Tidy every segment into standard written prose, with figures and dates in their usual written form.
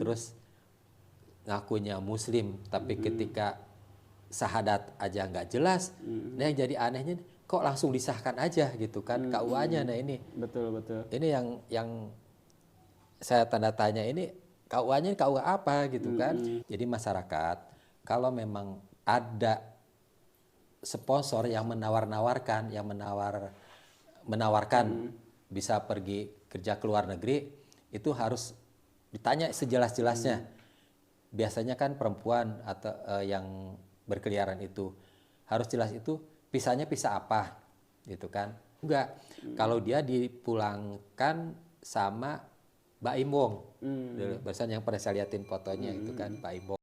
terus ngakunya Muslim, tapi ketika syahadat aja nggak jelas. Nah yang jadi anehnya kok langsung disahkan aja gitu kan KUA-nya. Nah ini Betul. ini yang saya tanda tanya, ini KUA-nya KUA apa gitu kan. Jadi masyarakat kalau memang ada sponsor yang menawarkan bisa pergi kerja ke luar negeri, itu harus ditanya sejelas-jelasnya. Biasanya kan perempuan atau yang berkeliaran itu harus jelas itu pisahnya pisah apa gitu kan. Enggak, kalau dia dipulangkan sama Mbak Imbong, barusan yang pernah saya liatin fotonya itu kan Mbak Imbong.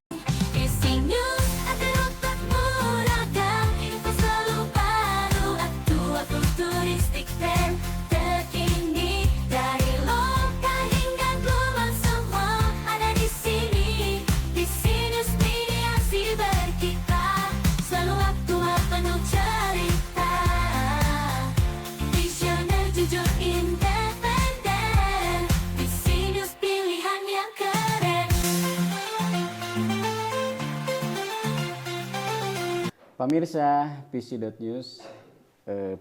Pemirsa PC.News,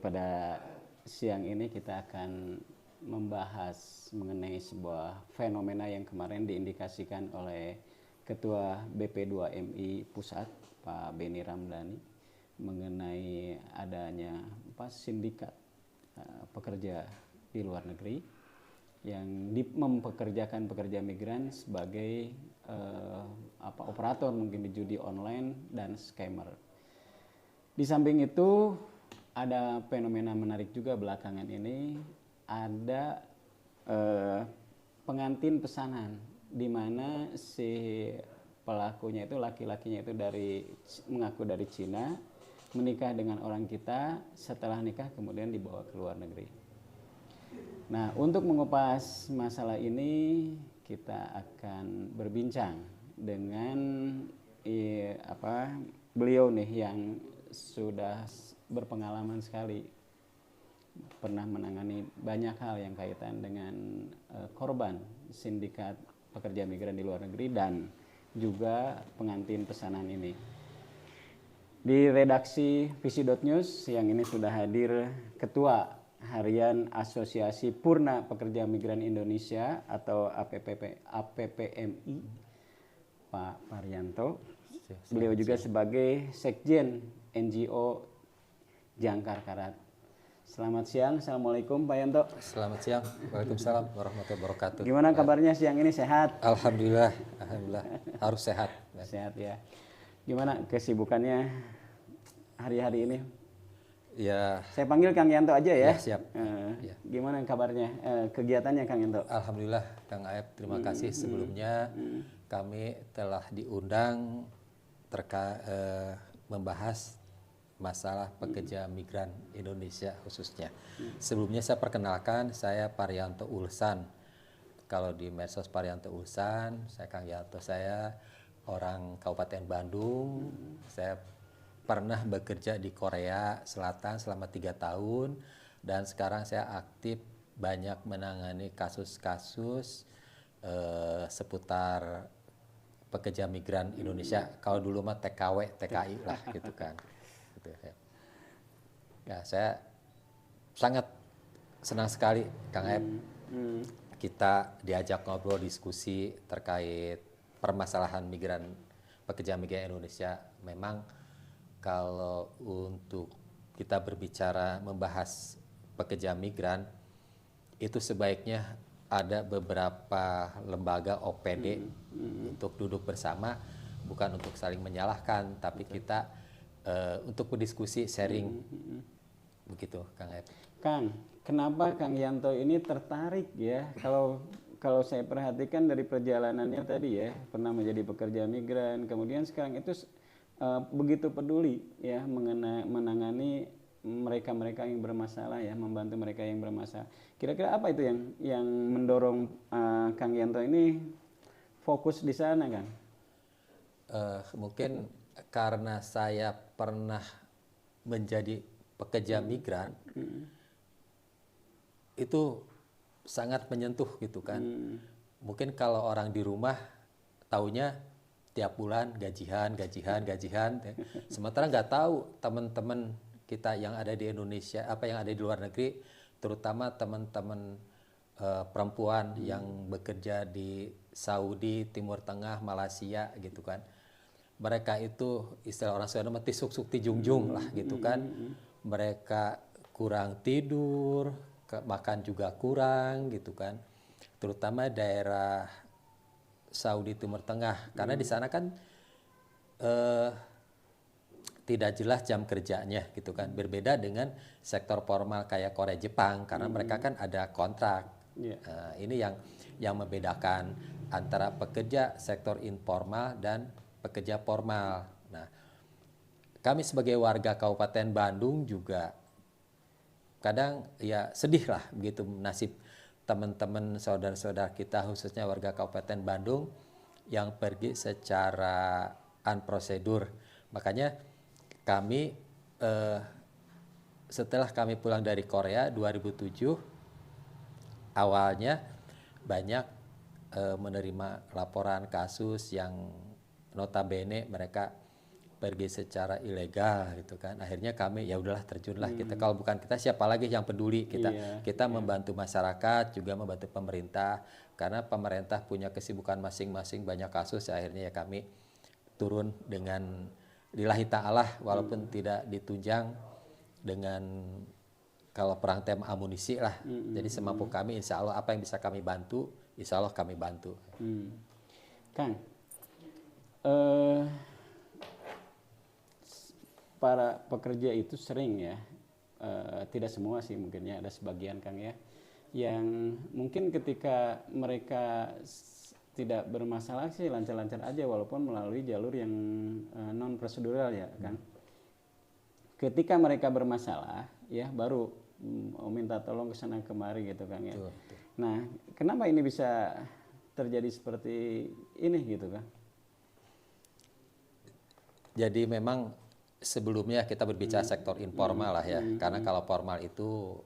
pada siang ini kita akan membahas mengenai sebuah fenomena yang kemarin diindikasikan oleh Ketua BP2MI Pusat, Pak Beni Ramdhani, mengenai adanya sindikat pekerja di luar negeri yang mempekerjakan pekerja migran sebagai operator mungkin di judi online dan scammer. Di samping itu ada fenomena menarik juga belakangan ini, ada pengantin pesanan di mana si pelakunya itu laki-lakinya itu mengaku dari Cina, menikah dengan orang kita, setelah nikah kemudian dibawa ke luar negeri. Nah, untuk mengupas masalah ini kita akan berbincang dengan beliau nih yang sudah berpengalaman sekali, pernah menangani banyak hal yang kaitan dengan korban sindikat pekerja migran di luar negeri dan juga pengantin pesanan ini. Di redaksi PC.News yang ini sudah hadir Ketua Harian Asosiasi Purna Pekerja Migran Indonesia atau APPMI, Pak Paryanto. Beliau juga sebagai Sekjen NGO Jangkar Karat. Selamat siang, Assalamualaikum Pak Yanto. Selamat siang, Waalaikumsalam warahmatullahi wabarakatuh. Gimana kabarnya siang ini, sehat? Alhamdulillah, harus sehat. Sehat ya. Gimana kesibukannya hari-hari ini? Ya. Saya panggil Kang Yanto aja ya. Ya siap. Gimana kabarnya, kegiatannya Kang Yanto? Alhamdulillah, Kang Aep, terima kasih sebelumnya kami telah diundang membahas masalah pekerja migran Indonesia khususnya. Sebelumnya saya perkenalkan, saya Paryanto Ulsan. Kalau di medsos Paryanto Ulsan, saya Kang Yanto, saya orang Kabupaten Bandung. Saya pernah bekerja di Korea Selatan selama 3 tahun dan sekarang saya aktif banyak menangani kasus-kasus seputar pekerja migran Indonesia. Kalau dulu mah TKW, TKI lah gitu kan. Gitu ya. Ya, saya sangat senang sekali Kang Ep, kita diajak ngobrol diskusi terkait permasalahan pekerja migran Indonesia. Memang kalau untuk kita berbicara membahas pekerja migran, itu sebaiknya ada beberapa lembaga OPD untuk duduk bersama, bukan untuk saling menyalahkan, tapi kita untuk berdiskusi, sharing, begitu Kang Ep. Kang, kenapa Kang Yanto ini tertarik ya? Kalau saya perhatikan dari perjalanannya tadi ya, pernah menjadi pekerja migran, kemudian sekarang itu begitu peduli ya menangani mereka-mereka yang bermasalah ya, membantu mereka yang bermasalah. Kira-kira apa itu yang mendorong Kang Yanto ini fokus di sana, Kang? Mungkin karena saya pernah menjadi pekerja migran, itu sangat menyentuh gitu kan. Mungkin kalau orang di rumah taunya tiap bulan gajian. Sementara nggak tahu teman-teman kita yang ada di Indonesia, yang ada di luar negeri, terutama teman-teman perempuan yang bekerja di Saudi, Timur Tengah, Malaysia gitu kan. Mereka itu istilah orang Sunda mati suk-suk ti jungjung lah gitu kan. Mereka kurang tidur, makan juga kurang gitu kan. Terutama daerah Saudi Timur Tengah, karena di sana kan tidak jelas jam kerjanya gitu kan. Berbeda dengan sektor formal kayak Korea Jepang, karena mereka kan ada kontrak. Ini yang membedakan antara pekerja sektor informal dan pekerja formal. Nah, kami sebagai warga Kabupaten Bandung juga kadang ya sedih lah begitu nasib teman-teman saudara-saudara kita, khususnya warga Kabupaten Bandung yang pergi secara unprosedur. Makanya kami setelah kami pulang dari Korea 2007, awalnya banyak menerima laporan kasus yang notabene mereka pergi secara ilegal gitu kan. Akhirnya kami ya udahlah terjunlah kita. Kalau bukan kita siapa lagi yang peduli kita membantu masyarakat, juga membantu pemerintah, karena pemerintah punya kesibukan masing-masing, banyak kasus. Akhirnya ya kami turun dengan lillahi ta'ala walaupun tidak ditunjang dengan kalau perang tem amunisi lah. Jadi semampu kami, insya Allah apa yang bisa kami bantu, insya Allah kami bantu. Kang, para pekerja itu sering ya, tidak semua sih mungkin ya, ada sebagian Kang ya, yang mungkin ketika mereka tidak bermasalah sih lancar-lancar aja walaupun melalui jalur yang non prosedural ya Kang. Ketika mereka bermasalah ya baru minta tolong ke sana kemari gitu Kang ya. Betul. Nah, kenapa ini bisa terjadi seperti ini gitu Kang? Jadi memang sebelumnya kita berbicara sektor informal lah ya, karena kalau formal itu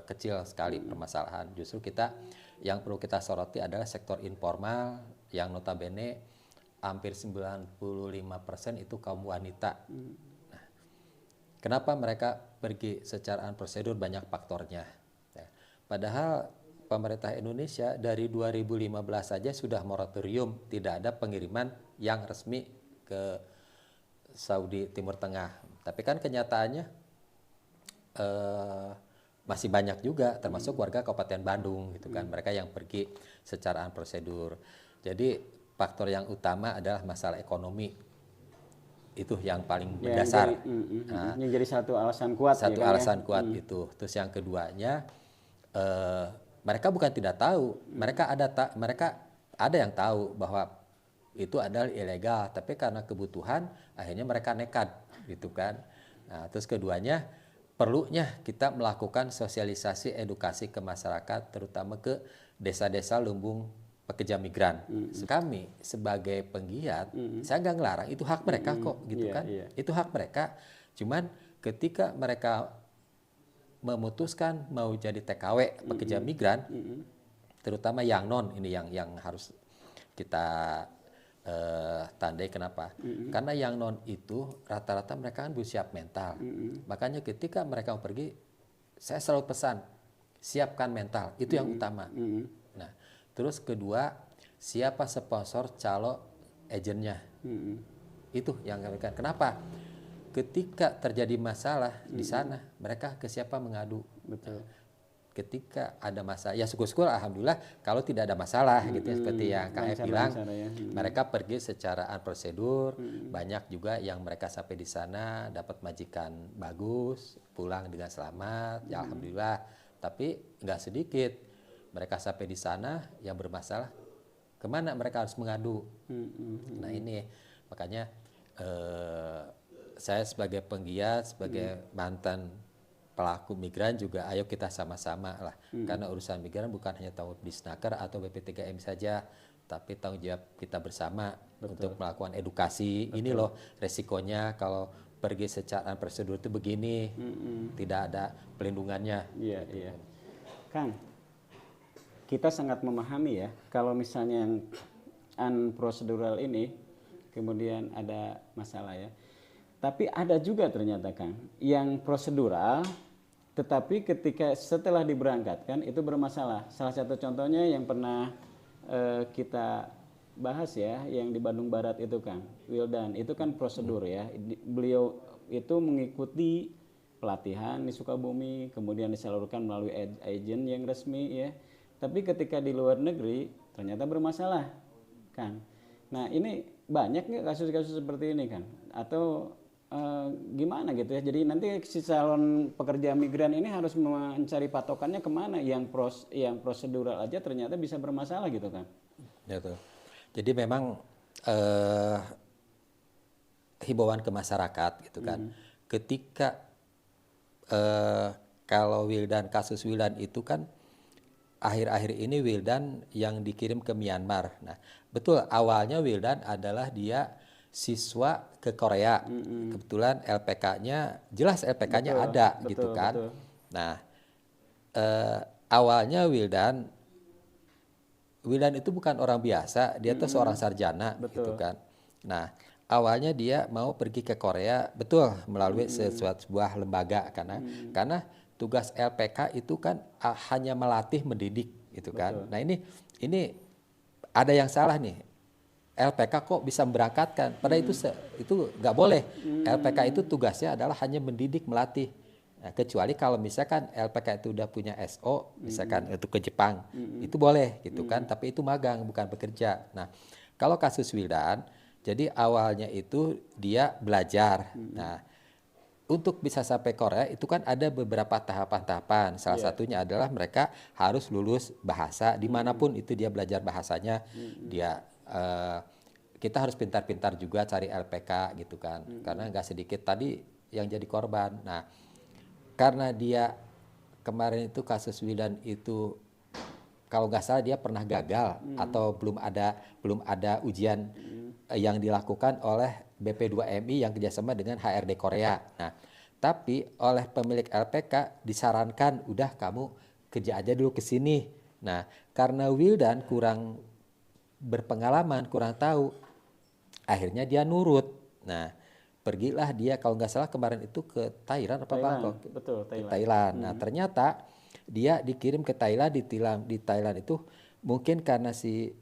kecil sekali permasalahan. Justru kita yang perlu kita soroti adalah sektor informal yang notabene hampir 95% itu kaum wanita. Nah, kenapa mereka pergi secara unprosedur? Banyak faktornya. Ya. Padahal pemerintah Indonesia dari 2015 saja sudah moratorium, tidak ada pengiriman yang resmi ke Saudi Timur Tengah. Tapi kan kenyataannya masih banyak juga, termasuk warga Kabupaten Bandung gitu kan, mereka yang pergi secara unprosedur. Jadi faktor yang utama adalah masalah ekonomi, itu yang paling mendasar. Yang jadi satu alasan kuat. Satu ya, alasan kuat itu. Terus yang keduanya, mereka bukan tidak tahu, mereka ada yang tahu bahwa itu adalah ilegal, tapi karena kebutuhan akhirnya mereka nekat gitu kan. Nah, terus keduanya perlunya kita melakukan sosialisasi edukasi ke masyarakat, terutama ke desa-desa lumbung pekerja migran. Kami sebagai penggiat, saya nggak ngelarang, itu hak mereka kok gitu kan. Itu hak mereka. Cuman ketika mereka memutuskan mau jadi TKW pekerja migran, terutama yang non ini yang harus kita tandai kenapa? Karena yang non itu rata-rata mereka kan belum siap mental. Makanya ketika mereka mau pergi, saya selalu pesan, siapkan mental, itu yang utama. Nah, terus kedua, siapa sponsor calo agennya? Itu yang mereka. Kenapa? Ketika terjadi masalah di sana, mereka ke siapa mengadu? Betul. Ketika ada masalah, ya syukur-syukur alhamdulillah kalau tidak ada masalah gitu ya, seperti yang Kang F bilang, mereka pergi secara unprosedur, banyak juga yang mereka sampai di sana dapat majikan bagus, pulang dengan selamat, ya alhamdulillah. Tapi nggak sedikit mereka sampai di sana yang bermasalah, kemana mereka harus mengadu? Nah ini makanya saya sebagai penggiat, sebagai mantan pelaku migran juga ayo kita sama-sama lah, karena urusan migran bukan hanya tanggung jawab Disnaker atau BP3M saja, tapi tanggung jawab kita bersama. Untuk melakukan edukasi. Ini loh resikonya kalau pergi secara prosedur itu begini, tidak ada pelindungannya. Iya, iya. Kang, kita sangat memahami ya kalau misalnya yang unprocedural ini kemudian ada masalah ya. Tapi ada juga ternyata Kang yang prosedural tetapi ketika setelah diberangkatkan itu bermasalah. Salah satu contohnya yang pernah kita bahas ya, yang di Bandung Barat itu Kang, Wildan, itu kan prosedur ya. Beliau itu mengikuti pelatihan di Sukabumi, kemudian disalurkan melalui agen yang resmi ya. Tapi ketika di luar negeri ternyata bermasalah Kang. Nah ini banyak nggak kasus-kasus seperti ini Kang? Atau gimana gitu ya? Jadi nanti si calon pekerja migran ini harus mencari patokannya kemana? Yang prosedural aja ternyata bisa bermasalah gitu kan? Ya tuh. Jadi memang himbauan ke masyarakat gitu kan. Ketika kalau Wildan, kasus Wildan itu kan akhir-akhir ini Wildan yang dikirim ke Myanmar. Nah, betul awalnya Wildan adalah dia siswa ke Korea. Kebetulan LPK-nya jelas LPK-nya ada betul, gitu kan. Betul. Nah, awalnya Wildan itu bukan orang biasa, dia tuh seorang sarjana gitu kan. Nah, awalnya dia mau pergi ke Korea, betul melalui sebuah lembaga karena tugas LPK itu kan hanya melatih mendidik gitu kan. Nah, ini ada yang salah nih. LPK kok bisa memberangkatkan? Padahal itu nggak boleh. LPK itu tugasnya adalah hanya mendidik, melatih. Nah, kecuali kalau misalkan LPK itu udah punya SO, misalkan untuk ke Jepang, itu boleh gitu kan. Tapi itu magang, bukan bekerja. Nah, kalau kasus Wildan, jadi awalnya itu dia belajar. Nah, untuk bisa sampai Korea itu kan ada beberapa tahapan-tahapan. Salah satunya adalah mereka harus lulus bahasa dimanapun itu dia belajar bahasanya. Dia kita harus pintar-pintar juga cari LPK gitu kan. Karena nggak sedikit tadi yang jadi korban. Nah, karena dia kemarin itu kasus Wildan itu kalau nggak salah dia pernah gagal atau belum ada ujian yang dilakukan oleh BP2MI yang kerjasama dengan HRD Korea. Nah, tapi oleh pemilik LPK disarankan udah kamu kerja aja dulu ke sini. Nah, karena Wildan kurang berpengalaman, kurang tahu, akhirnya dia nurut. Nah, pergilah dia kalau nggak salah kemarin itu ke Thailand apa Bangkok? Betul, Thailand. Ke Thailand. Nah, ternyata dia dikirim ke Thailand, di Thailand itu mungkin karena si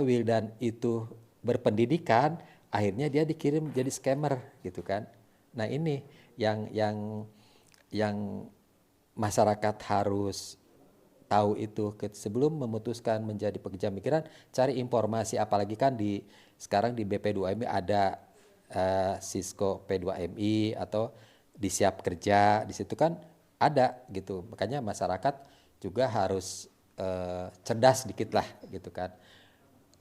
Wildan itu berpendidikan, akhirnya dia dikirim jadi scammer gitu kan. Nah, ini yang masyarakat harus tahu itu sebelum memutuskan menjadi pekerja migran, cari informasi, apalagi kan sekarang di BP2MI ada Cisco P2MI atau di Siap Kerja, di situ kan ada gitu. Makanya masyarakat juga harus cerdas dikit lah gitu kan.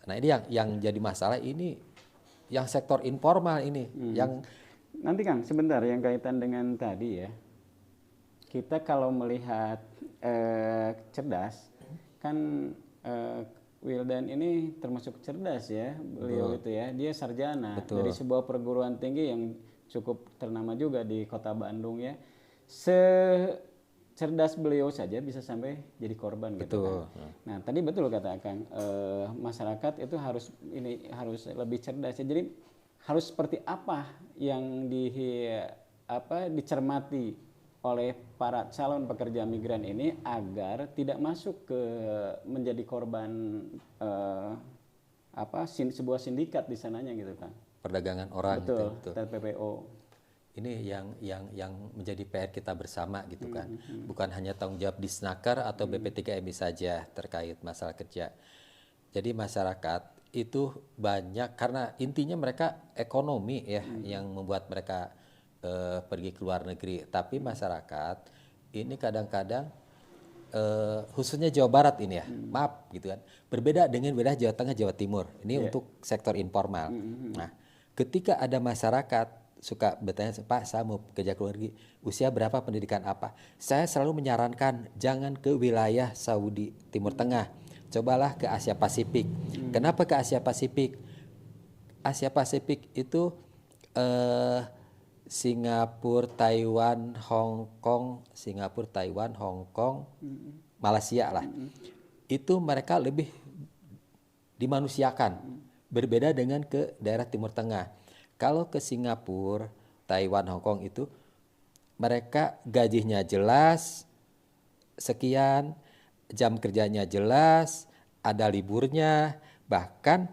Nah, ini yang jadi masalah ini yang sektor informal ini yang nanti Kang sebentar yang kaitan dengan tadi ya. Kita kalau melihat cerdas kan Wildan ini termasuk cerdas ya, beliau itu ya, dia sarjana dari sebuah perguruan tinggi yang cukup ternama juga di kota Bandung ya. Secerdas beliau saja bisa sampai jadi korban gitu kan. Nah tadi betul kata Kang, masyarakat itu harus lebih cerdas ya. Jadi harus seperti apa yang dicermati oleh para calon pekerja migran ini agar tidak masuk ke menjadi korban sebuah sindikat di sananya gitu kan. Perdagangan orang. Betul. TPPO. Ini yang menjadi PR kita bersama gitu kan. Bukan hanya tanggung jawab Disnaker atau BP3MI saja terkait masalah kerja. Jadi masyarakat itu banyak karena intinya mereka ekonomi ya yang membuat mereka pergi ke luar negeri. Tapi masyarakat ini kadang-kadang khususnya Jawa Barat ini ya, maaf gitu kan, berbeda dengan wilayah Jawa Tengah, Jawa Timur. Ini untuk sektor informal. Nah, ketika ada masyarakat suka bertanya, Pak saya mau kerja ke luar negeri, usia berapa, pendidikan apa? Saya selalu menyarankan jangan ke wilayah Saudi Timur Tengah, cobalah ke Asia Pasifik. Kenapa ke Asia Pasifik? Asia Pasifik itu Singapura, Taiwan, Hong Kong, Malaysia lah. Itu mereka lebih dimanusiakan. Berbeda dengan ke daerah Timur Tengah. Kalau ke Singapura, Taiwan, Hong Kong itu mereka gajinya jelas, sekian, jam kerjanya jelas, ada liburnya, bahkan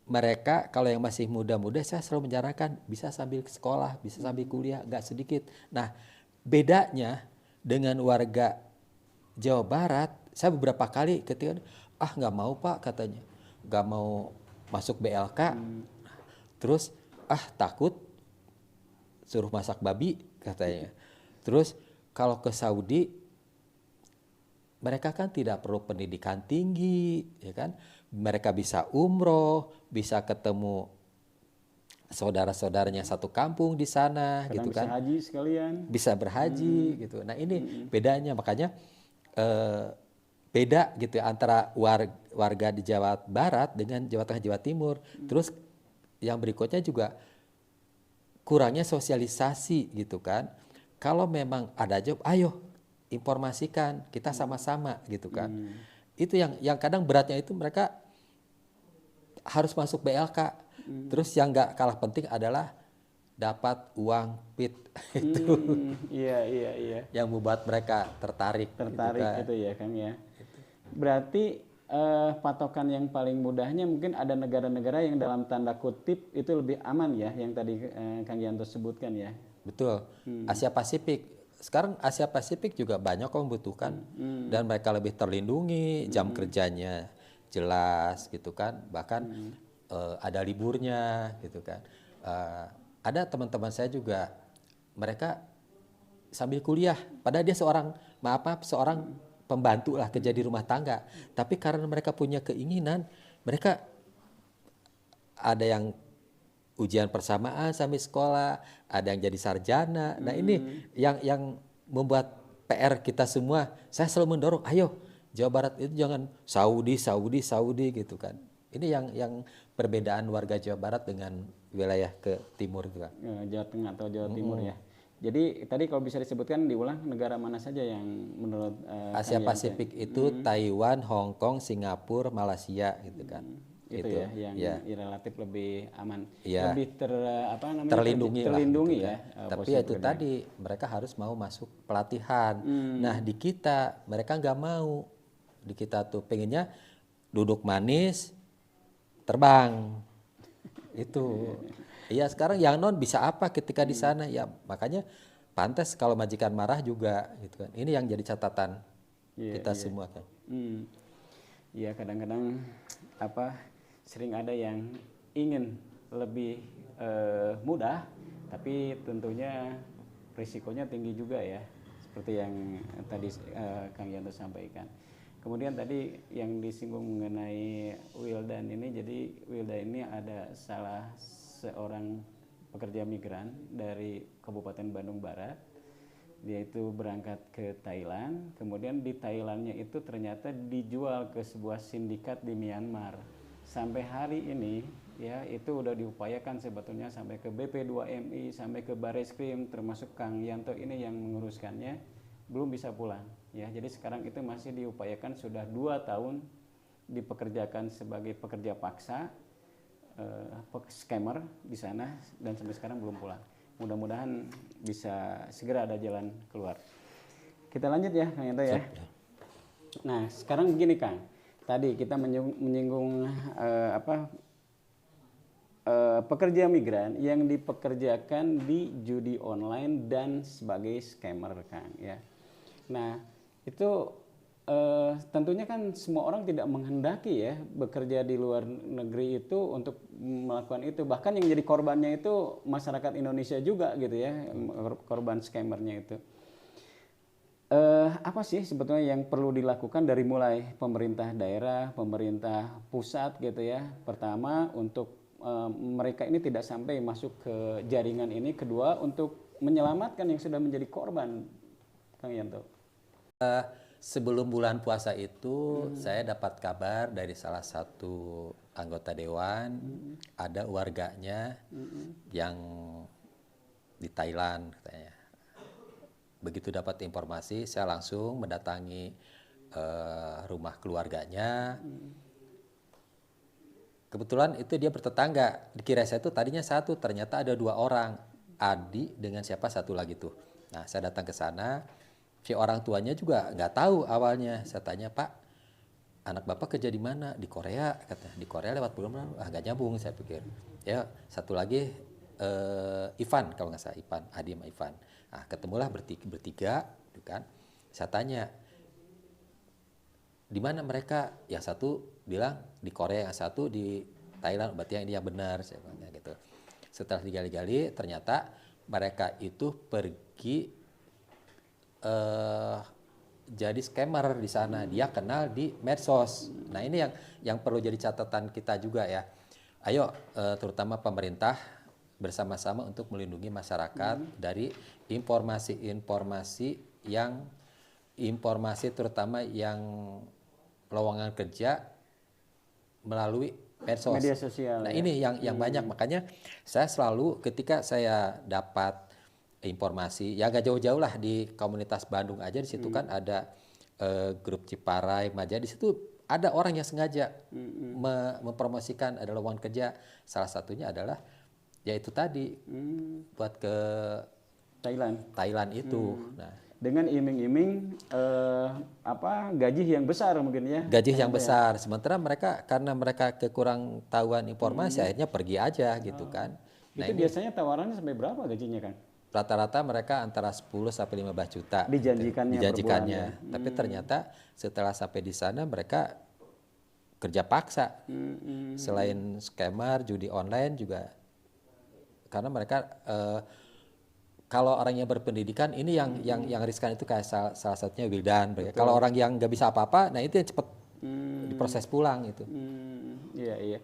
mereka kalau yang masih muda-muda saya selalu menyarankan bisa sambil sekolah, bisa sambil kuliah, nggak sedikit. Nah, bedanya dengan warga Jawa Barat, saya beberapa kali ketika nggak mau Pak katanya, nggak mau masuk BLK, terus takut suruh masak babi katanya. Terus kalau ke Saudi mereka kan tidak perlu pendidikan tinggi, ya kan? Mereka bisa umroh, bisa ketemu saudara-saudaranya satu kampung di sana, Kadang gitu bisa kan? haji sekalian. Bisa berhaji, gitu. Nah ini bedanya, makanya beda gitu ya, antara warga di Jawa Barat dengan Jawa Tengah, Jawa Timur. Terus yang berikutnya juga kurangnya sosialisasi gitu kan. Kalau memang ada job, ayo informasikan, kita sama-sama gitu kan. Itu yang kadang beratnya itu mereka harus masuk BLK. Terus yang nggak kalah penting adalah dapat uang PIT itu Iya. yang membuat mereka tertarik gitu Tertarik kan. itu ya Kang ya. Berarti patokan yang paling mudahnya mungkin ada negara-negara yang dalam tanda kutip itu lebih aman ya, yang tadi Kang Yanto sebutkan ya. Betul. Asia Pasifik. Sekarang Asia Pasifik juga banyak yang membutuhkan dan mereka lebih terlindungi, jam kerjanya jelas gitu kan. Bahkan ada liburnya gitu kan. Ada teman-teman saya juga mereka sambil kuliah, padahal dia seorang pembantu lah kerja di rumah tangga. Tapi karena mereka punya keinginan, mereka ada yang ujian persamaan sambil sekolah, ada yang jadi sarjana. Nah ini yang membuat PR kita semua. Saya selalu mendorong, ayo Jawa Barat itu jangan Saudi gitu kan. Ini yang perbedaan warga Jawa Barat dengan wilayah ke timur itu kan. Jawa Tengah atau Jawa Timur ya. Jadi tadi kalau bisa disebutkan diulang negara mana saja yang menurut Asia Kang Yanto? Pasifik itu Taiwan, Hong Kong, Singapura, Malaysia gitu kan. Itu ya yang relatif lebih aman, Iya. lebih Terlindungi lah terlindungi gitu ya. kan. Tapi ya itu tadi mereka harus mau masuk pelatihan. Nah di kita mereka nggak mau. Di kita tuh pengennya duduk manis, terbang. Itu. Iya sekarang yang non bisa apa ketika di sana ya, makanya pantas kalau majikan marah juga gitu kan. Ini yang jadi catatan kita semua kan. Iya kadang-kadang sering ada yang ingin lebih mudah, tapi tentunya risikonya tinggi juga ya, seperti yang tadi Kang Yanto sampaikan. Kemudian tadi yang disinggung mengenai Wildan ini, jadi Wildan ini ada salah seorang pekerja migran dari Kabupaten Bandung Barat. Dia itu berangkat ke Thailand, kemudian di Thailandnya itu ternyata dijual ke sebuah sindikat di Myanmar. Sampai hari ini ya itu udah diupayakan sebetulnya sampai ke BP2MI, sampai ke Bareskrim, termasuk Kang Yanto ini yang menguruskannya, belum bisa pulang ya. Jadi sekarang itu masih diupayakan, sudah 2 tahun dipekerjakan sebagai pekerja paksa, scammer di sana, dan sampai sekarang belum pulang. Mudah-mudahan bisa segera ada jalan keluar. Kita lanjut ya Kang Yanto ya. Nah sekarang begini Kang, tadi kita menyinggung pekerja migran yang dipekerjakan di judi online dan sebagai scammer Kang ya. Nah itu tentunya kan semua orang tidak menghendaki ya bekerja di luar negeri itu untuk melakukan itu. Bahkan yang jadi korbannya itu masyarakat Indonesia juga gitu ya, korban scammernya itu. Apa sih sebetulnya yang perlu dilakukan dari mulai pemerintah daerah, pemerintah pusat gitu ya. Pertama untuk mereka ini tidak sampai masuk ke jaringan ini. Kedua untuk menyelamatkan yang sudah menjadi korban, Kang Yanto. Sebelum bulan puasa itu saya dapat kabar dari salah satu anggota dewan, ada warganya yang di Thailand katanya. Begitu dapat informasi saya langsung mendatangi rumah keluarganya. kebetulan itu dia bertetangga. Dikira saya itu tadinya satu, ternyata ada 2 orang. Adi dengan siapa satu lagi tuh. Nah, saya datang ke sana, si orang tuanya juga nggak tahu awalnya. Saya tanya, Pak, anak Bapak kerja di mana? Di Korea, katanya. Di Korea lewat bulan, nggak nyambung, saya pikir. Ya, satu lagi Ivan, kalau nggak salah, Ivan, Adi sama Ivan. Nah, ketemulah bertiga, gitu kan. Saya tanya, di mana mereka? Yang satu bilang di Korea, yang satu di Thailand, berarti yang ini yang benar, saya bilang gitu. Setelah digali-gali, ternyata mereka itu pergi jadi scammer di sana. Dia kenal di medsos. Nah, ini yang perlu jadi catatan kita juga ya. Ayo, terutama pemerintah bersama-sama untuk melindungi masyarakat dari informasi terutama yang lowongan kerja melalui medsos. Media sosial. Nah, ini yang banyak. Makanya saya selalu ketika saya dapat informasi, ya agak jauh-jauh lah di komunitas Bandung aja, di situ kan ada grup Ciparai, Maja, di situ ada orang yang sengaja mempromosikan ada lowongan kerja. Salah satunya adalah ya itu tadi buat ke Thailand itu. Nah, dengan iming-iming gaji yang besar mungkin ya. Gaji yang besar. Sementara mereka karena mereka kekurang tahuan informasi akhirnya pergi aja gitu kan. Nah, itu biasanya tawarannya sampai berapa gajinya, Kang? Rata-rata mereka antara 10 sampai 15 juta dijanjikannya. Dijanjikannya. Tapi ternyata setelah sampai di sana mereka kerja paksa. Selain scammer, judi online juga, karena mereka kalau orang yang berpendidikan ini yang riskan itu kayak salah satunya Wildan. Kalau orang yang nggak bisa apa-apa, nah itu yang cepat diproses pulang itu. Iya.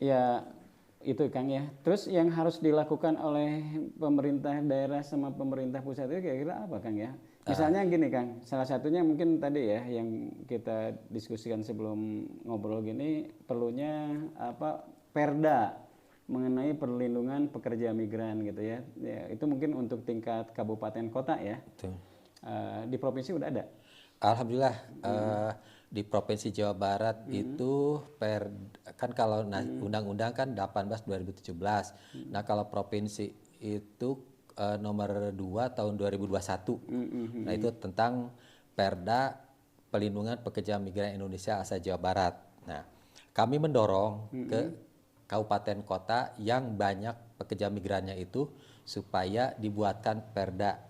Ya itu Kang ya. Terus yang harus dilakukan oleh pemerintah daerah sama pemerintah pusat itu kira-kira apa Kang ya? Misalnya gini Kang, salah satunya mungkin tadi ya yang kita diskusikan sebelum ngobrol gini, perlunya perda mengenai perlindungan pekerja migran gitu ya. Ya itu mungkin untuk tingkat kabupaten kota ya. Di provinsi udah ada? Alhamdulillah di Provinsi Jawa Barat itu kan kalau undang-undang kan 18/2017. Nah, kalau provinsi itu nomor 2 tahun 2021. Nah, itu tentang Perda Pelindungan Pekerja Migran Indonesia asal Jawa Barat. Nah, kami mendorong ke kabupaten kota yang banyak pekerja migrannya itu supaya dibuatkan perda.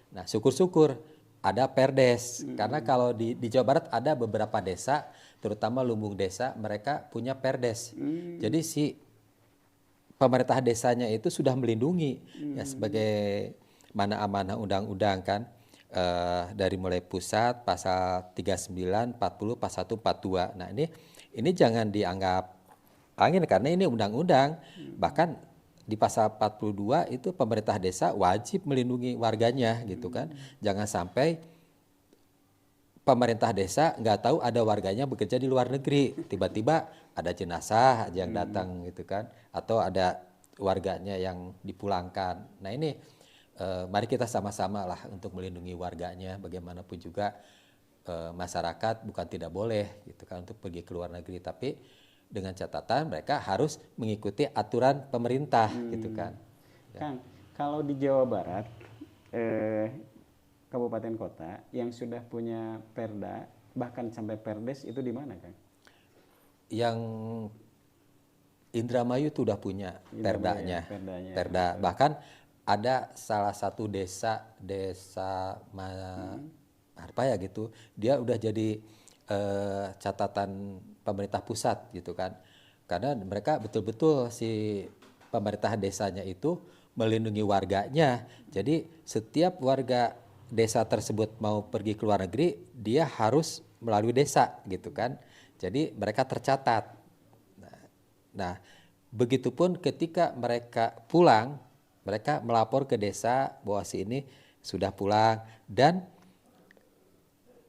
Nah, syukur-syukur ada perdes, karena kalau di Jawa Barat ada beberapa desa, terutama lumbung desa, mereka punya perdes. Jadi si pemerintah desanya itu sudah melindungi ya sebagai mana amanah undang-undang kan, dari mulai pusat pasal 39, 40, pasal 1, 42. Nah ini jangan dianggap angin karena ini undang-undang. Bahkan di pasal 42 itu pemerintah desa wajib melindungi warganya gitu kan. Jangan sampai pemerintah desa nggak tahu ada warganya bekerja di luar negeri, tiba-tiba ada jenazah yang datang gitu kan, atau ada warganya yang dipulangkan. Nah ini mari kita sama-sama lah untuk melindungi warganya. Bagaimanapun juga masyarakat bukan tidak boleh gitu kan untuk pergi ke luar negeri, tapi dengan catatan mereka harus mengikuti aturan pemerintah gitu kan. Kang, kalau di Jawa Barat kabupaten kota yang sudah punya perda bahkan sampai perdes itu di mana Kang? Yang Indramayu itu udah punya perdanya. Perda. Bahkan ada salah satu desa apa ya gitu, dia udah jadi catatan pemerintah pusat gitu kan, karena mereka betul-betul si pemerintah desanya itu melindungi warganya. Jadi setiap warga desa tersebut mau pergi ke luar negeri, dia harus melalui desa gitu kan, jadi mereka tercatat. Nah begitupun ketika mereka pulang, mereka melapor ke desa bahwa si ini sudah pulang, dan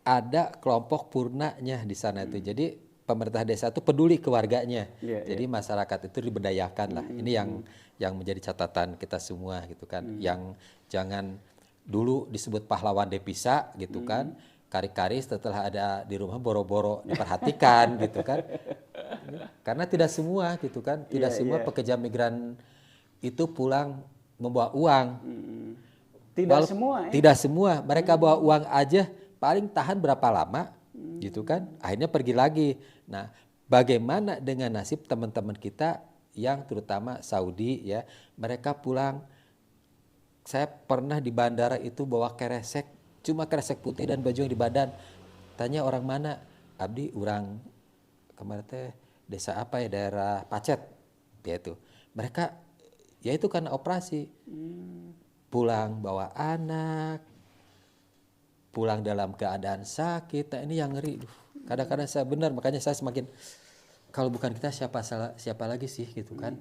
ada kelompok purnanya di sana itu. Jadi pemerintah desa itu peduli ke warganya. Jadi masyarakat itu diberdayakan lah. Ini yang menjadi catatan kita semua gitu kan. Yang jangan dulu disebut pahlawan devisa gitu kan. Kari-kari setelah ada di rumah boro-boro diperhatikan gitu kan. Karena tidak semua gitu kan, tidak Iya, semua iya. pekerja migran itu pulang membawa uang. Tidak semua ya. Tidak semua, mereka bawa uang aja paling tahan berapa lama gitu kan, akhirnya pergi lagi. Nah, bagaimana dengan nasib teman-teman kita yang terutama Saudi ya, mereka pulang, saya pernah di bandara itu bawa keresek, cuma keresek putih dan baju yang di badan. Tanya orang mana, abdi orang kemarin teh desa apa ya, daerah Pacet ya itu. Mereka ya itu karena operasi, pulang bawa anak, pulang dalam keadaan sakit. Nah ini yang ngeri. Kadang-kadang saya benar, makanya saya semakin, kalau bukan kita siapa lagi sih gitu kan.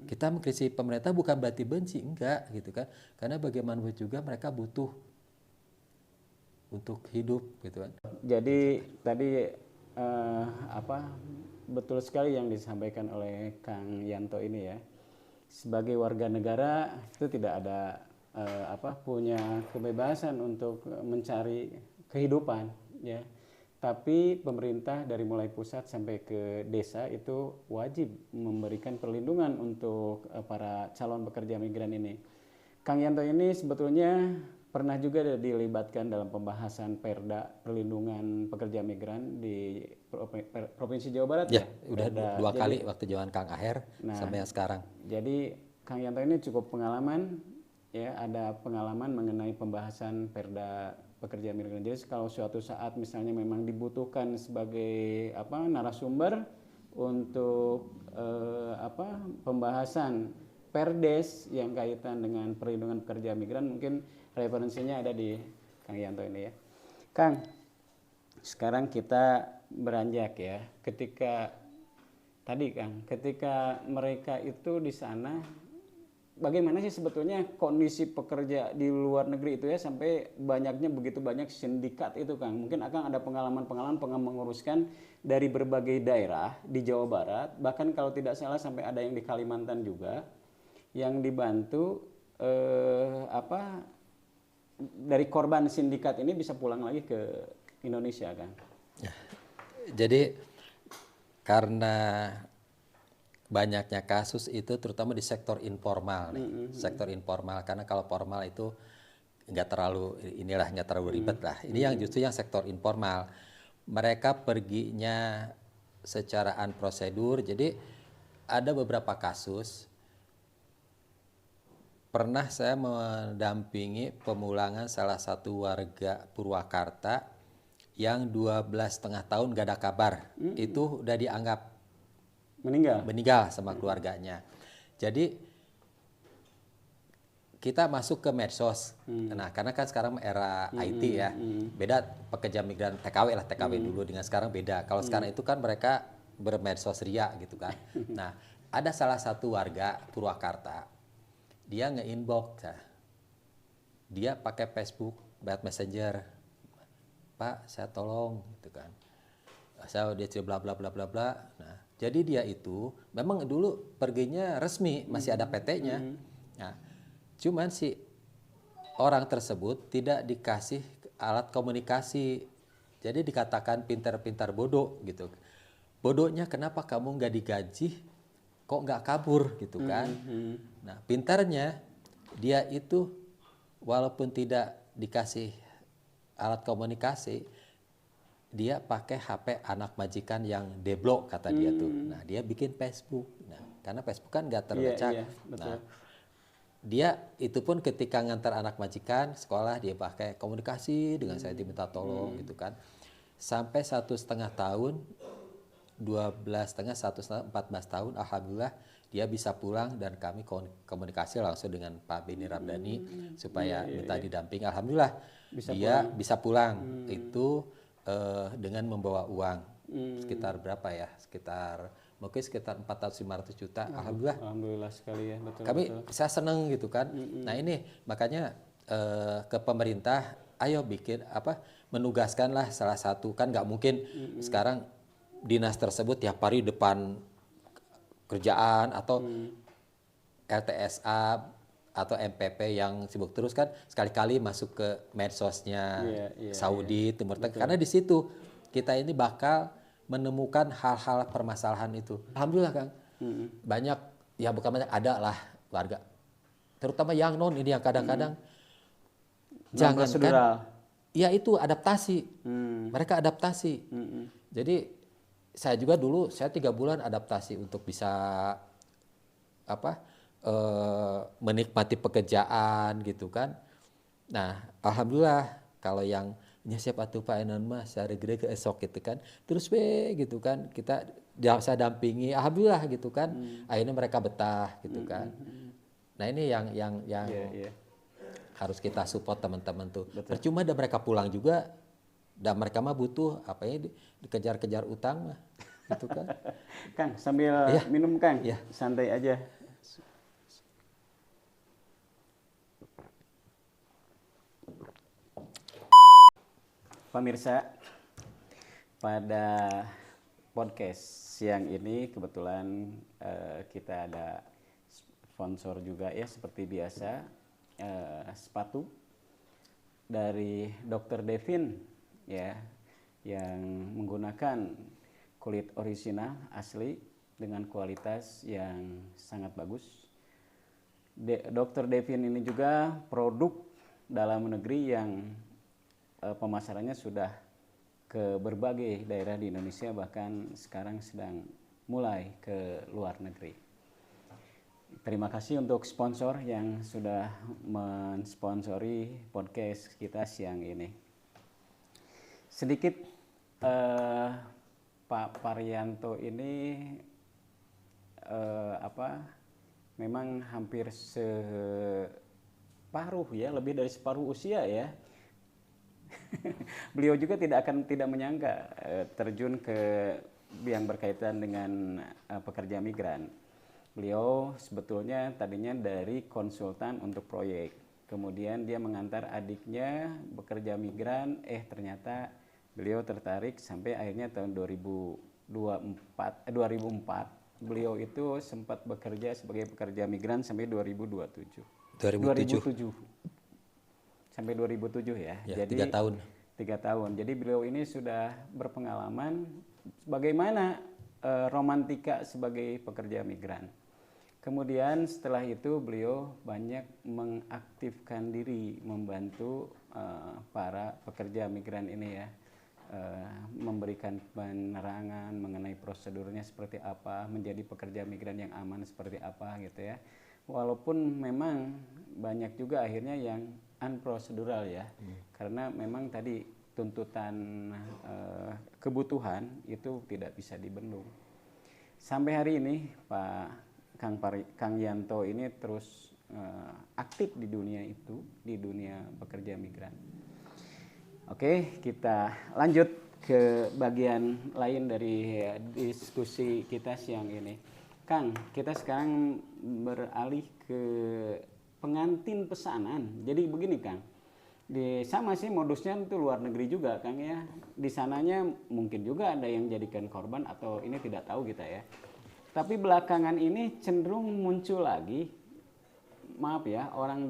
Kita mengkritisi pemerintah bukan berarti benci, enggak gitu kan. Karena bagaimanapun juga mereka butuh untuk hidup gitu kan. Jadi tadi betul sekali yang disampaikan oleh Kang Yanto ini ya. Sebagai warga negara itu tidak ada punya kebebasan untuk mencari kehidupan ya. Tapi pemerintah dari mulai pusat sampai ke desa itu wajib memberikan perlindungan untuk para calon pekerja migran ini. Kang Yanto ini sebetulnya pernah juga dilibatkan dalam pembahasan Perda perlindungan pekerja migran di Provinsi Jawa Barat Ya, ya. udah Perda. dua kali waktu zaman Kang Aher sampai yang sekarang. Jadi Kang Yanto ini cukup pengalaman ya, ada pengalaman mengenai pembahasan Perda pekerja migran. Jadi kalau suatu saat misalnya memang dibutuhkan sebagai narasumber untuk pembahasan Perdes yang kaitan dengan perlindungan pekerja migran, mungkin referensinya ada di Kang Yanto ini ya. Kang, sekarang kita beranjak ya, ketika mereka itu di sana, bagaimana sih sebetulnya kondisi pekerja di luar negeri itu ya, sampai begitu banyak sindikat itu Kang. Mungkin Akang ada pengalaman menguruskan dari berbagai daerah di Jawa Barat, bahkan kalau tidak salah sampai ada yang di Kalimantan juga, yang dibantu dari korban sindikat ini bisa pulang lagi ke Indonesia kan? Ya. Jadi karena banyaknya kasus itu terutama di sektor informal nih, sektor informal, karena kalau formal itu nggak terlalu ribet lah. Ini yang justru yang sektor informal, mereka perginya secara unprosedur. Jadi ada beberapa kasus. Pernah saya mendampingi pemulangan salah satu warga Purwakarta yang 12,5 tahun gak ada kabar. Itu udah dianggap meninggal sama keluarganya. Jadi kita masuk ke medsos. Nah, karena kan sekarang era IT ya. Beda pekerja migran TKW lah, TKW dulu dengan sekarang beda. Kalau sekarang itu kan mereka bermedsos ria gitu kan. Nah, ada salah satu warga Purwakarta, dia nge-inbox, dia pakai Facebook, Messenger, Pak, saya tolong, gitu kan. Dia bla bla bla bla bla. Nah, jadi dia itu memang dulu perginya resmi, masih ada PT-nya. Nah, cuman si orang tersebut tidak dikasih alat komunikasi, jadi dikatakan pintar-pintar bodoh gitu. Bodohnya kenapa kamu nggak digaji, kok nggak kabur gitu kan? Nah, pintarnya dia itu walaupun tidak dikasih alat komunikasi, dia pakai HP anak majikan yang deblok kata dia tuh. Nah, dia bikin Facebook. Nah, karena Facebook kan nggak terbecak. Nah, dia itu pun ketika ngantar anak majikan sekolah, dia pakai komunikasi dengan saya diminta tolong gitu kan. Sampai 1,5 tahun, 12,5, 1,5, 14 tahun, alhamdulillah dia bisa pulang dan kami komunikasi langsung dengan Pak Beni Ramdhani supaya minta didamping. Alhamdulillah dia bisa pulang itu dengan membawa uang sekitar berapa ya? Mungkin sekitar 400-500 juta. Alhamdulillah sekali ya, betul. Saya seneng gitu kan. Nah, ini makanya ke pemerintah, ayo bikin menugaskanlah salah satu, kan nggak mungkin sekarang dinas tersebut tiap hari depan kerjaan atau LTSA atau MPP yang sibuk terus kan, sekali-kali masuk ke medsosnya Saudi, Timur Tengah, karena di situ kita ini bakal menemukan hal-hal permasalahan itu. Alhamdulillah Kang, banyak, ya bukan banyak, ada lah warga, terutama yang non ini yang kadang-kadang jangan prosedural. kan, ya itu adaptasi, mereka adaptasi. Jadi saya juga dulu, saya 3 bulan adaptasi untuk bisa menikmati pekerjaan gitu kan. Nah, alhamdulillah kalau yang siapa tuh Pak Enan mah saya gede ke esok gitu kan. Terus gitu kan kita saya dampingi, alhamdulillah gitu kan. Akhirnya mereka betah gitu kan. Nah, ini yang harus kita support teman-teman tuh. Percuma dan mereka pulang juga, dan mereka mah butuh dikejar-kejar utang mah gitu kan. Kang, sambil minum Kang, santai aja. Pemirsa, pada podcast siang ini kebetulan kita ada sponsor juga ya, seperti biasa, sepatu dari Dr. Devin ya, yang menggunakan kulit orisinal asli dengan kualitas yang sangat bagus. Dr. Devin ini juga produk dalam negeri yang pemasarannya sudah ke berbagai daerah di Indonesia, bahkan sekarang sedang mulai ke luar negeri. Terima kasih untuk sponsor yang sudah mensponsori podcast kita siang ini. Sedikit Pak Parianto ini memang hampir separuh ya, lebih dari separuh usia ya. Beliau juga tidak menyangka terjun ke yang berkaitan dengan pekerja migran. Beliau sebetulnya tadinya dari konsultan untuk proyek, kemudian dia mengantar adiknya bekerja migran, ternyata beliau tertarik sampai akhirnya tahun 2004 beliau itu sempat bekerja sebagai pekerja migran sampai 2007 sampai 2007 ya. Jadi 3 tahun. 3 tahun. Jadi beliau ini sudah berpengalaman bagaimana romantika sebagai pekerja migran. Kemudian setelah itu beliau banyak mengaktifkan diri membantu para pekerja migran ini ya, memberikan penerangan mengenai prosedurnya seperti apa, menjadi pekerja migran yang aman seperti apa gitu ya. Walaupun memang banyak juga akhirnya yang unprocedural ya, karena memang tadi tuntutan kebutuhan itu tidak bisa dibendung. Sampai hari ini Pak Kang Yanto ini terus aktif di dunia itu, di dunia pekerja migran. Oke, kita lanjut ke bagian lain dari diskusi kita siang ini. Kang, kita sekarang beralih ke pengantin pesanan. Jadi begini Kang, sama sih modusnya itu luar negeri juga Kang ya. Di sananya mungkin juga ada yang jadikan korban atau ini tidak tahu kita ya. Tapi belakangan ini cenderung muncul lagi, maaf ya, orang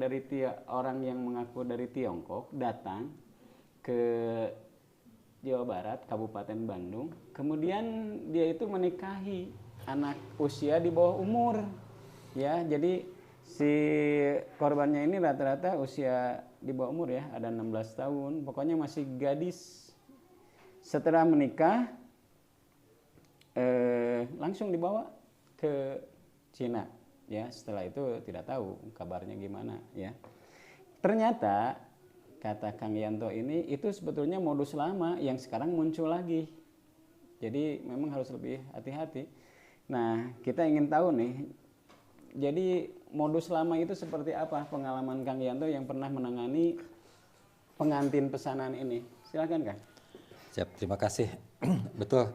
yang mengaku dari Tiongkok datang ke Jawa Barat, Kabupaten Bandung, kemudian dia itu menikahi anak usia di bawah umur ya. Jadi si korbannya ini rata-rata usia di bawah umur ya, ada 16 tahun, pokoknya masih gadis. Setelah menikah langsung dibawa ke Cina ya. Setelah itu tidak tahu kabarnya gimana ya. Ternyata kata Kang Yanto ini itu sebetulnya modus lama yang sekarang muncul lagi. Jadi memang harus lebih hati-hati. Nah, kita ingin tahu nih, jadi modus lama itu seperti apa pengalaman Kang Yanto yang pernah menangani pengantin pesanan ini? Silakan Kang. Siap, terima kasih. Betul.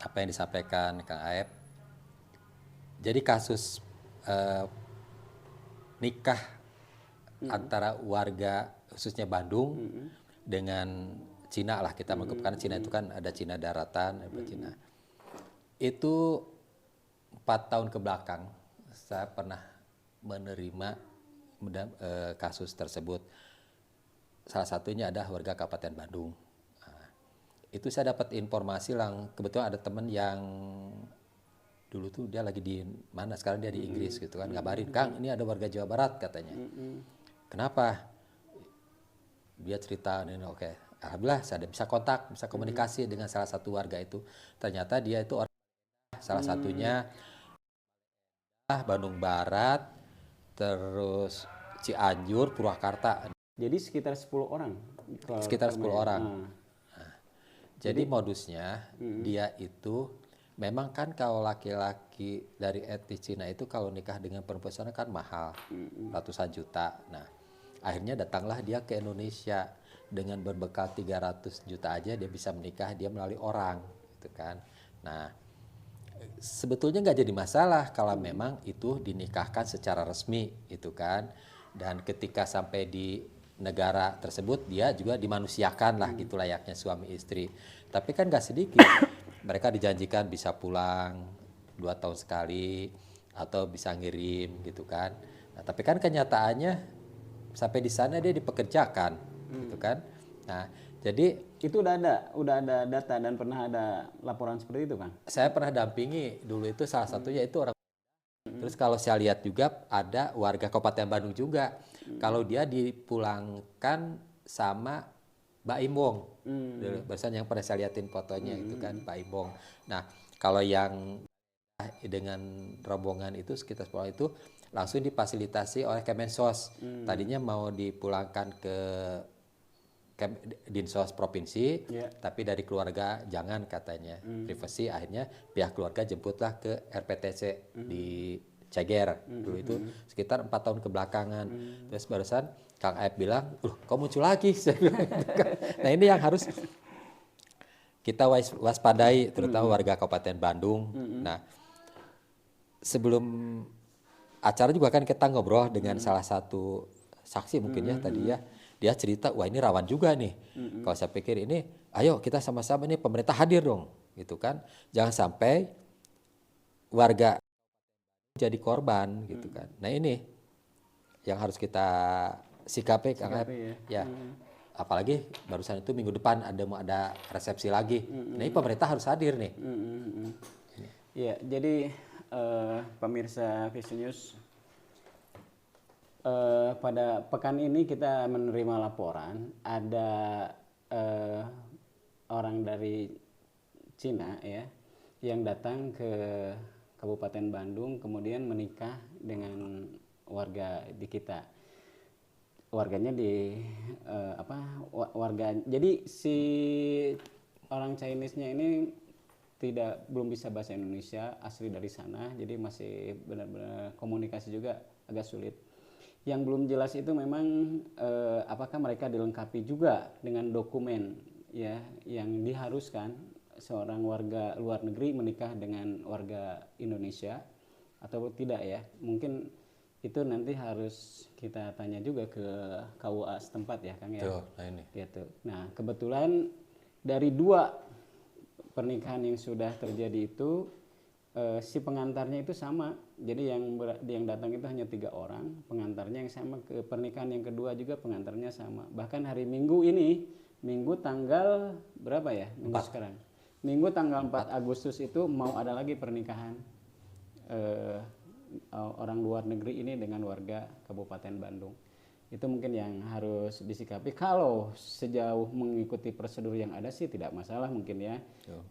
Apa yang disampaikan Kang Aep. Jadi kasus nikah antara warga khususnya Bandung dengan Cina lah, kita menganggap Cina itu kan ada Cina daratan, ada Cina. Itu 4 tahun ke belakang saya pernah menerima kasus tersebut. Salah satunya ada warga Kabupaten Bandung. Nah, itu saya dapat informasi kebetulan ada teman yang dulu tuh dia lagi di mana, sekarang dia di Inggris gitu kan, ngabarin, Kang ini ada warga Jawa Barat katanya. Kenapa? Dia cerita, ini oke. Alhamdulillah saya bisa kontak, bisa komunikasi dengan salah satu warga itu. Ternyata dia itu orang salah satunya Bandung Barat, terus Cianjur, Purwakarta. Jadi sekitar 10 orang. Sekitar 10 orang. Nah, jadi modusnya dia itu memang kan kalau laki-laki dari etnis Cina itu kalau nikah dengan perempuan sana kan mahal, ratusan juta. Nah, akhirnya datanglah dia ke Indonesia dengan berbekal 300 juta aja dia bisa menikah, dia melalui orang, gitu kan. Nah, sebetulnya nggak jadi masalah kalau memang itu dinikahkan secara resmi, itu kan. Dan ketika sampai di negara tersebut dia juga dimanusiakan lah, gitu layaknya suami istri. Tapi kan nggak sedikit. Mereka dijanjikan bisa pulang 2 tahun sekali atau bisa ngirim gitu kan. Nah, tapi kan kenyataannya sampai di sana dia dipekerjakan gitu kan. Nah, jadi itu udah ada data dan pernah ada laporan seperti itu, Kang? Saya pernah dampingi dulu itu salah satunya itu orang. Terus kalau saya lihat juga ada warga Kabupaten Bandung juga. Kalau dia dipulangkan sama Mbak Imbong, barusan yang pernah saya liatin fotonya itu kan Mbak Imbong. Nah, kalau yang dengan rombongan itu sekitar 10 itu langsung difasilitasi oleh Kemensos. Tadinya mau dipulangkan ke Dinsos provinsi, tapi dari keluarga jangan katanya, privasi. Akhirnya pihak keluarga jemputlah ke RPTC di Ceger dulu itu sekitar 4 tahun kebelakangan. Terus barusan Kang Aep bilang, kok muncul lagi? Nah ini yang harus kita waspadai, terutama warga Kabupaten Bandung. Nah sebelum acara juga kan kita ngobrol dengan salah satu saksi mungkin ya tadi ya. Dia cerita, wah ini rawan juga nih. Kalau saya pikir ini, ayo kita sama-sama nih pemerintah hadir dong, gitu kan. Jangan sampai warga jadi korban, gitu kan. Nah ini yang harus kita sikapi, Kang Aep. Ya. Apalagi barusan itu minggu depan ada resepsi lagi. Nah ini pemerintah harus hadir nih. Iya, jadi pemirsa Vision News, pada pekan ini kita menerima laporan ada orang dari Cina ya yang datang ke Kabupaten Bandung kemudian menikah dengan warga di kita. Warganya warga. Jadi si orang Chinese-nya ini belum bisa bahasa Indonesia, asli dari sana, jadi masih benar-benar komunikasi juga agak sulit. Yang belum jelas itu memang apakah mereka dilengkapi juga dengan dokumen ya yang diharuskan seorang warga luar negeri menikah dengan warga Indonesia atau tidak ya. Mungkin itu nanti harus kita tanya juga ke KUA setempat ya Kang ya. Nah ini. Gitu. Nah kebetulan dari 2 pernikahan yang sudah terjadi itu si pengantarnya itu sama. Jadi yang datang itu hanya 3 orang, pengantarnya yang sama. Ke pernikahan yang kedua juga pengantarnya sama. Bahkan hari Minggu ini, Minggu tanggal berapa ya? Minggu 4. Sekarang. Minggu tanggal 4 Agustus itu mau ada lagi pernikahan orang luar negeri ini dengan warga Kabupaten Bandung. Itu mungkin yang harus disikapi. Kalau sejauh mengikuti prosedur yang ada sih tidak masalah mungkin ya.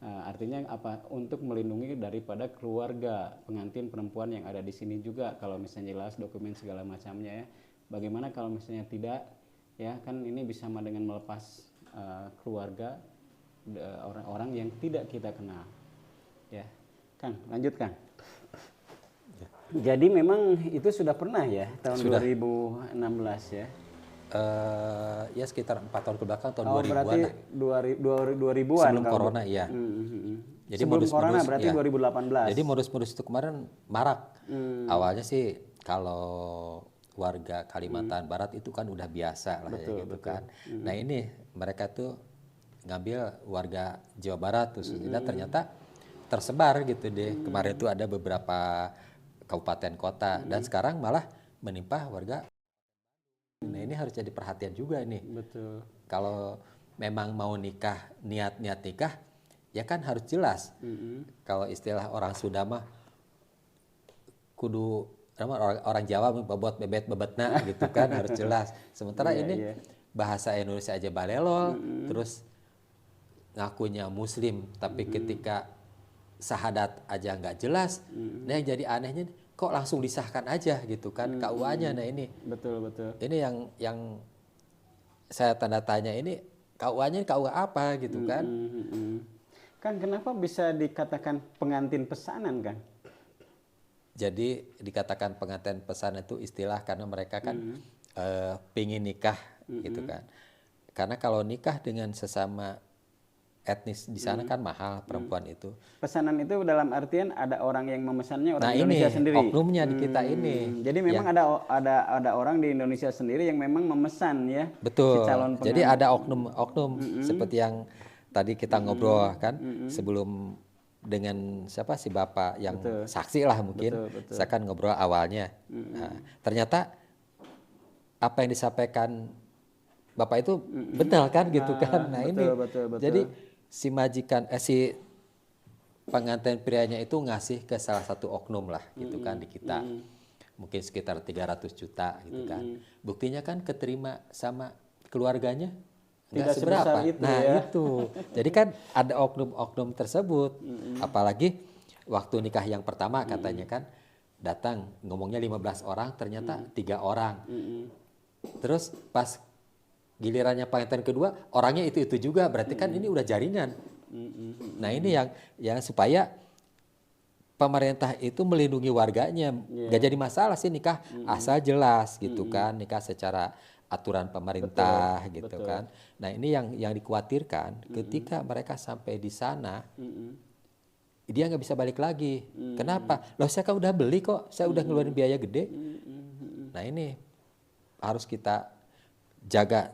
Artinya apa? Untuk melindungi daripada keluarga pengantin perempuan yang ada di sini juga. Kalau misalnya jelas dokumen segala macamnya ya. Bagaimana kalau misalnya tidak ya kan ini bisa sama dengan melepas keluarga orang-orang yang tidak kita kenal. Ya, Kang, lanjut Kang. Jadi memang itu sudah pernah ya tahun 2016 ya? Ya sekitar 4 tahun ke belakang, tahun 2000-an. Berarti 2000-an sebelum corona ya. Jadi sebelum corona berarti ya. 2018. Jadi modus-modus itu kemarin marak. Awalnya sih kalau warga Kalimantan Barat itu kan udah biasa lah ya gitu kan. Nah ini mereka tuh ngambil warga Jawa Barat tuh, dan ternyata tersebar gitu deh. Kemarin tuh ada beberapa kabupaten kota dan sekarang malah menimpa warga. Nah ini harus jadi perhatian juga nih. Betul. Kalau memang mau nikah, niat nikah, ya kan harus jelas. Kalau istilah orang Sunda mah kudu orang Jawa bobot bebet bebetna gitu kan harus jelas. Sementara ini bahasa Indonesia aja balelol, terus ngakunya Muslim, tapi ketika syahadat aja nggak jelas. Nah yang jadi anehnya kok langsung disahkan aja gitu kan KUA-nya. Nah ini betul. Ini yang saya tanda tanya, ini KUA-nya KUA apa gitu kan? Kan kenapa bisa dikatakan pengantin pesanan kan? Jadi dikatakan pengantin pesanan itu istilah karena mereka kan pingin nikah gitu kan. Karena kalau nikah dengan sesama etnis di sana kan mahal perempuan itu. Pesanan itu dalam artian ada orang yang memesannya orang Nah Indonesia ini sendiri. oknumnya di kita ini. Jadi memang ada orang di Indonesia sendiri yang memang memesan ya. Betul. Si calon pengantin. Jadi ada oknum seperti yang tadi kita ngobrol kan sebelum dengan siapa si bapak yang saksi lah mungkin. Saya kan ngobrol awalnya. Nah, ternyata apa yang disampaikan bapak itu benar kan gitu kan. Nah ini jadi si majikan si pengantin prianya itu ngasih ke salah satu oknum lah gitu kan di kita. Mungkin sekitar 300 juta gitu kan. Buktinya kan keterima sama keluarganya nggak seberapa. Itu, nah ya. itu. Jadi kan ada oknum-oknum tersebut. Apalagi waktu nikah yang pertama katanya kan datang ngomongnya 15 orang ternyata 3 orang. Terus pas gilirannya pengantin kedua orangnya itu juga, berarti kan ini udah jaringan. Nah ini yang supaya pemerintah itu melindungi warganya, nggak jadi masalah sih nikah asal jelas gitu kan, nikah secara aturan pemerintah gitu kan. Nah ini yang dikhawatirkan ketika mereka sampai di sana dia nggak bisa balik lagi. Kenapa? Loh saya kan udah beli kok, saya udah ngeluarin biaya gede. Nah ini harus kita jaga,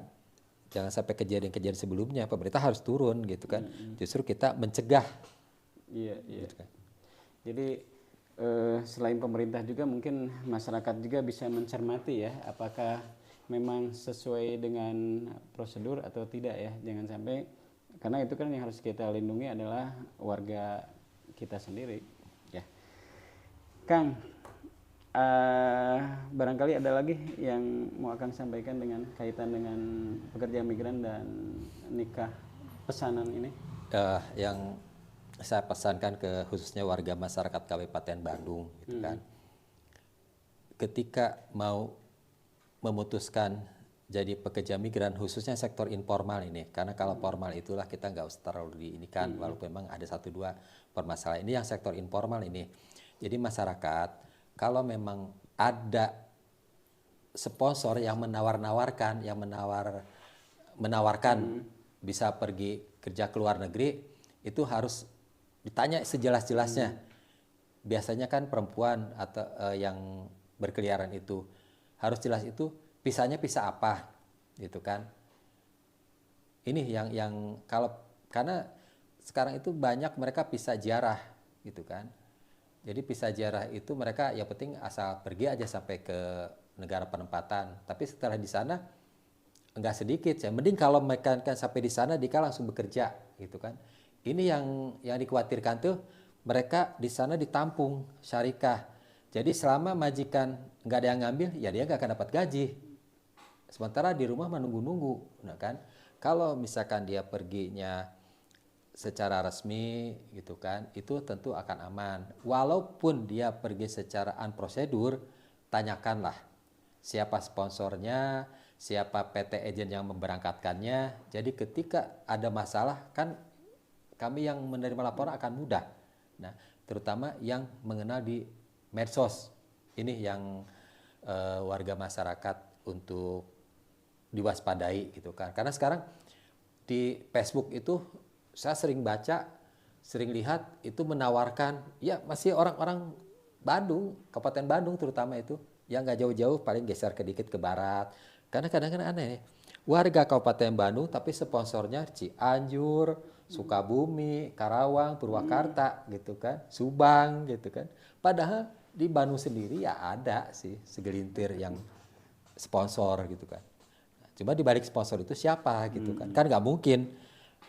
jangan sampai kejadian-kejadian sebelumnya. Pemerintah harus turun gitu kan. Justru kita mencegah. Iya. Gitu kan. Jadi selain pemerintah juga mungkin masyarakat juga bisa mencermati ya, apakah memang sesuai dengan prosedur atau tidak ya. Jangan sampai, karena itu kan yang harus kita lindungi adalah warga kita sendiri ya. Kang, barangkali ada lagi yang mau Akang sampaikan dengan kaitan dengan pekerja migran dan nikah pesanan ini? Yang saya pesankan ke khususnya warga masyarakat Kabupaten Bandung gitu kan. Ketika mau memutuskan jadi pekerja migran khususnya sektor informal ini, karena kalau formal itulah kita nggak usah terlalu diinikan, walaupun memang ada 1-2 permasalahan. Ini yang sektor informal ini. Jadi masyarakat kalau memang ada sponsor yang menawarkan bisa pergi kerja ke luar negeri, itu harus ditanya sejelas-jelasnya. Biasanya kan perempuan atau yang berkeliaran itu harus jelas itu pisahnya pisah apa gitu kan. Ini yang kalau karena sekarang itu banyak mereka pisah ziarah gitu kan. Jadi pisah ziarah itu mereka yang penting asal pergi aja sampai ke negara penempatan. Tapi setelah di sana enggak sedikit ya. Mending kalau mereka kan sampai di sana dia langsung bekerja gitu kan. Ini yang dikhawatirkan tuh mereka di sana ditampung syarikah. Jadi selama majikan nggak ada yang ngambil, ya dia nggak akan dapat gaji. Sementara di rumah menunggu-nunggu, nah kan. Kalau misalkan dia perginya secara resmi gitu kan, itu tentu akan aman. Walaupun dia pergi secara unprosedur, tanyakanlah siapa sponsornya, siapa PT agent yang memberangkatkannya. Jadi ketika ada masalah kan kami yang menerima laporan akan mudah. Nah, terutama yang mengenal di medsos. Ini yang warga masyarakat untuk diwaspadai gitu kan. Karena sekarang di Facebook itu saya sering baca, sering lihat itu menawarkan, ya masih orang-orang Bandung, Kabupaten Bandung terutama itu, yang nggak jauh-jauh paling geser ke dikit ke barat. Karena kadang-kadang aneh, warga Kabupaten Bandung tapi sponsornya Cianjur, Sukabumi, Karawang, Purwakarta gitu kan, Subang gitu kan. Padahal di Bandung sendiri ya ada sih segelintir yang sponsor gitu kan. Cuma di balik sponsor itu siapa gitu kan? Kan nggak mungkin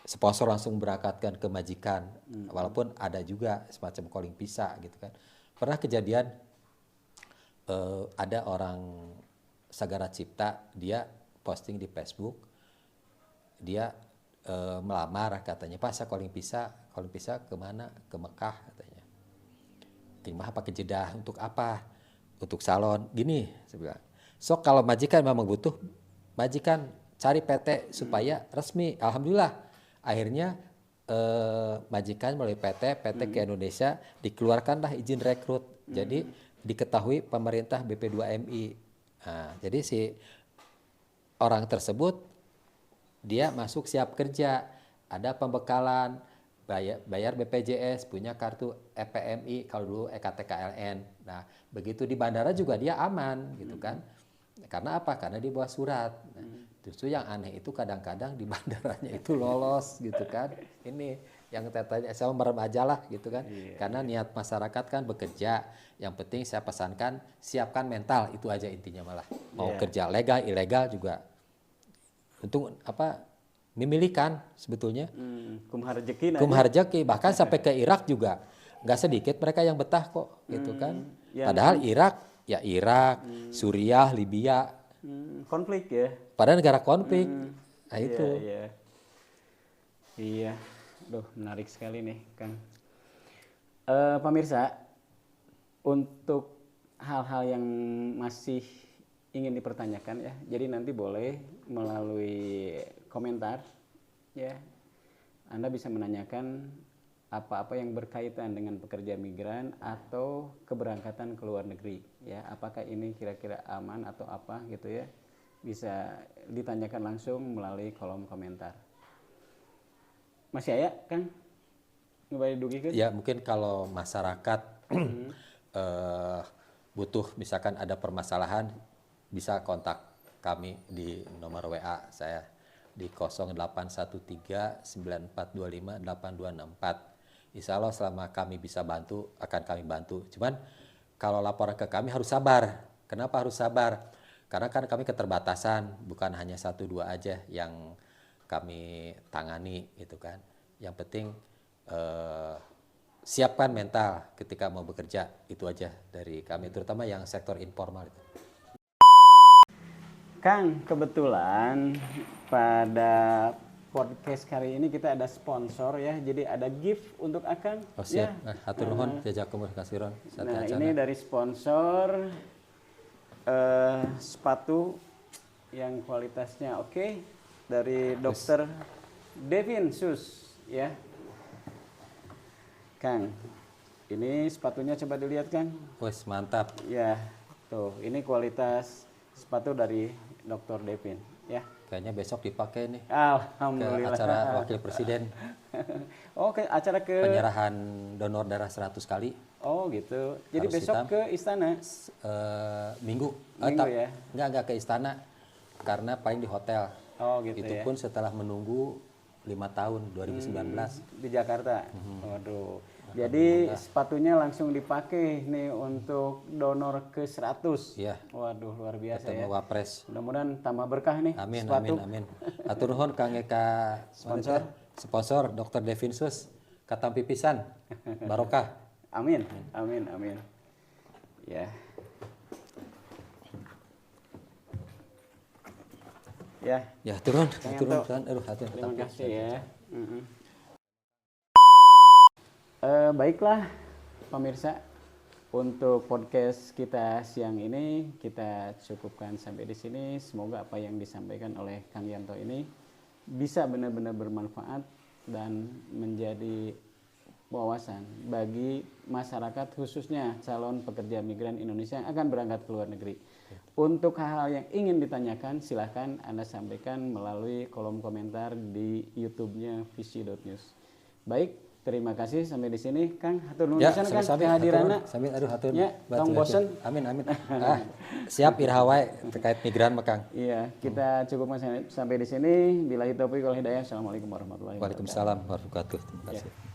sponsor langsung berangkatkan ke majikan, walaupun ada juga semacam calling visa gitu kan. Pernah kejadian ada orang Sagara Cipta, dia posting di Facebook, dia melamar katanya, Pak saya calling visa kemana? Ke Mekah katanya. Terima apa ke Jeddah, untuk apa? Untuk salon, gini saya bilang. So kalau majikan memang butuh, majikan cari PT supaya resmi. Alhamdulillah akhirnya majikan melalui PT ke Indonesia dikeluarkanlah izin rekrut. Jadi diketahui pemerintah BP2MI. Nah, jadi si orang tersebut dia masuk siap kerja, ada pembekalan, bayar BPJS, punya kartu EPMI, kalau dulu EKTKLN. Nah, begitu di bandara juga dia aman gitu kan. Karena apa? Karena dia bawa surat. Nah, justru yang aneh itu kadang-kadang di bandaranya itu lolos gitu kan. Ini yang tanya, saya merem aja lah gitu kan. Karena niat masyarakat kan bekerja. Yang penting saya pesankan siapkan mental, itu aja intinya malah. Mau kerja legal, ilegal juga. Untuk apa? Memilihkan sebetulnya. Kumhar rezeki. Kumhar rezeki, bahkan sampai ke Irak juga nggak sedikit mereka yang betah kok gitu kan. Padahal Irak, Suriah, Libya, konflik ya. padahal negara konflik. Nah itu. Iya. Duh, menarik sekali nih, Kang. Pemirsa, untuk hal-hal yang masih ingin dipertanyakan ya, jadi nanti boleh melalui komentar ya, Anda bisa menanyakan apa-apa yang berkaitan dengan pekerja migran atau keberangkatan ke luar negeri ya, apakah ini kira-kira aman atau apa gitu ya, bisa ditanyakan langsung melalui kolom komentar. Masih ada Kang? Ya mungkin kalau masyarakat butuh misalkan ada permasalahan, bisa kontak kami di nomor WA saya di 0813-9425-8264. Insya Allah selama kami bisa bantu, akan kami bantu. Cuman kalau laporan ke kami harus sabar. Kenapa harus sabar? Karena kan kami keterbatasan, bukan hanya 1-2 aja yang kami tangani gitu kan. Yang penting siapkan mental ketika mau bekerja, itu aja dari kami, terutama yang sektor informal itu. Kang, kebetulan pada podcast kali ini kita ada sponsor ya, jadi ada gift untuk Akang. Oh siap, hatur nuhun, jazakumullah khairan. Nah ini dari sponsor sepatu yang kualitasnya oke, dari Dr. Devin Shoes ya. Kang, ini sepatunya coba dilihat Kang. Wes mantap. Ya, tuh ini kualitas sepatu dari Dr. Devin ya. Kayaknya besok dipakai nih. Alhamdulillah. Ke acara wakil presiden. Oh, ke acara penyerahan donor darah 100 kali. Oh, gitu. Jadi harus besok hitam. ke istana. Minggu ya. Enggak ke istana karena paling di hotel. Oh, gitu. Itu ya. pun setelah menunggu 5 tahun 2019 di Jakarta. Waduh. Jadi sepatunya langsung dipakai nih untuk donor ke 100. Iya. Waduh, luar biasa. Ketemu ya. Wapres. Mudah-mudahan tambah berkah nih. Amin, sepatu. amin. Atur nuhun Kang Eka sponsor Dr. Devin Shoes. Katam pipisan. Barokah. Amin. Ya. Ya, turun. Terima kasih ya. Baiklah pemirsa, untuk podcast kita siang ini kita cukupkan sampai di sini. Semoga apa yang disampaikan oleh Kang Yanto ini bisa benar-benar bermanfaat dan menjadi wawasan bagi masyarakat, khususnya calon pekerja migran Indonesia yang akan berangkat ke luar negeri. Untuk hal-hal yang ingin ditanyakan, silahkan Anda sampaikan melalui kolom komentar di YouTube-nya Visi.News. Baik, terima kasih sampai di sini, Kang. Hatur nuhun pisan Kang kehadiranna. Sambil hatur. Ya, tong bosen. Amin. Siap irhawai terkait migran Kang. Iya, kita cukupkan sampai di sini. Billahi taufiq wal hidayah. Assalamualaikum warahmatullahi wabarakatuh. Waalaikumsalam warahmatullahi wabarakatuh. Terima kasih. Ya.